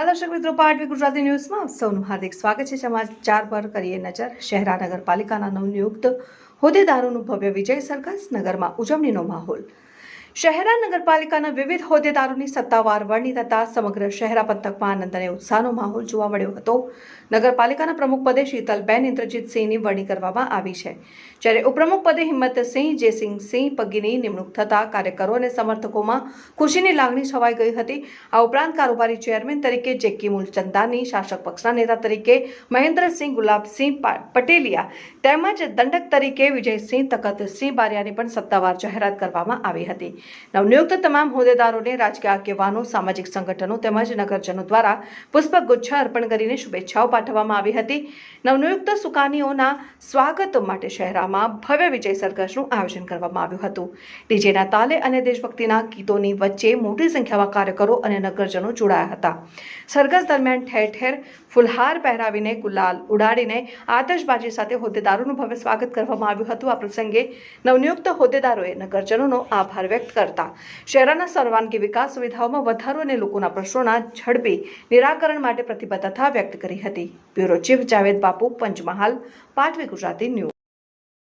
દર્શક મિત્રો, પાટવી ગુજરાતી ન્યૂઝમાં આપ સૌનું હાર્દિક સ્વાગત છે। સમાચાર પર કરીએ નજર। શહેરા નગરપાલિકાના નવનિયુક્ત હોદ્દેદારોનું ભવ્ય વિજય સરઘસ, નગરમાં ઉજવણીનો માહોલ। શહેરા નગરપાલિકાના વિવિધ હોદ્દેદારોની સત્તાવાર વરણી થતા સમગ્ર શહેરા પંથકમાં આનંદ અને ઉત્સાહનો માહોલ જોવા મળ્યો હતો। નગરપાલિકાના પ્રમુખ પદે શીતલબેન ઇન્દ્રજીતસિંહની વરણી કરવામાં આવી છે, જ્યારે ઉપપ્રમુખ પદે હિંમતસિંહ જયસિંહસિંહ પગીની નિમણૂક થતા કાર્યકરો અને સમર્થકોમાં ખુશીની લાગણી છવાઈ ગઈ હતી। આ ઉપરાંત કારોબારી ચેરમેન તરીકે જેકી મૂલચંદાની, શાસક પક્ષના નેતા તરીકે મહેન્દ્રસિંહ ગુલાબસિંહ પટેલિયા તેમજ દંડક તરીકે વિજયસિંહ તખતસિંહ બારિયાની પણ સત્તાવાર જાહેરાત કરવામાં આવી હતી। નવનિયુક્ત તમામ હોદ્દેદારોને રાજકીય આગેવાનો, સામાજિક સંગઠનો તેમજ નગરજનો દ્વારા પુષ્પગુચ્છ અર્પણ કરીને શુભેચ્છાઓ પાઠવવામાં આવી હતી। નવનિયુક્ત સુકાનીઓના સ્વાગત માટે શહેરામાં ભવ્ય વિજય સરઘસનું આયોજન કરવામાં આવ્યું હતું। ડીજેના તાલે અને દેશભક્તિના ગીતોની વચ્ચે મોટી સંખ્યામાં કાર્યકરો અને નગરજનો જોડાયા હતા। સરઘસ દરમિયાન ઠેર ઠેર ફુલહાર પહેરાવીને, ગુલાલ ઉડાડીને, આતશબાજી સાથે હોદ્દેદારોનું ભવ્ય સ્વાગત કરવામાં આવ્યું હતું। આ પ્રસંગે નવનિયુક્ત હોદ્દેદારોએ નગરજનોનો આભાર વ્યક્ત કરતા શહેરના સર્વાંગી વિકાસ સુવિધાઓમાં વધારો અને લોકોના પ્રશ્નોના ઝડપી નિરાકરણ માટે પ્રતિબદ્ધતા વ્યક્ત કરી હતી। બ્યુરો ચીફ જાવેદ બાપુ, પંચમહાલ, પાટવી ગુજરાતી ન્યૂઝ।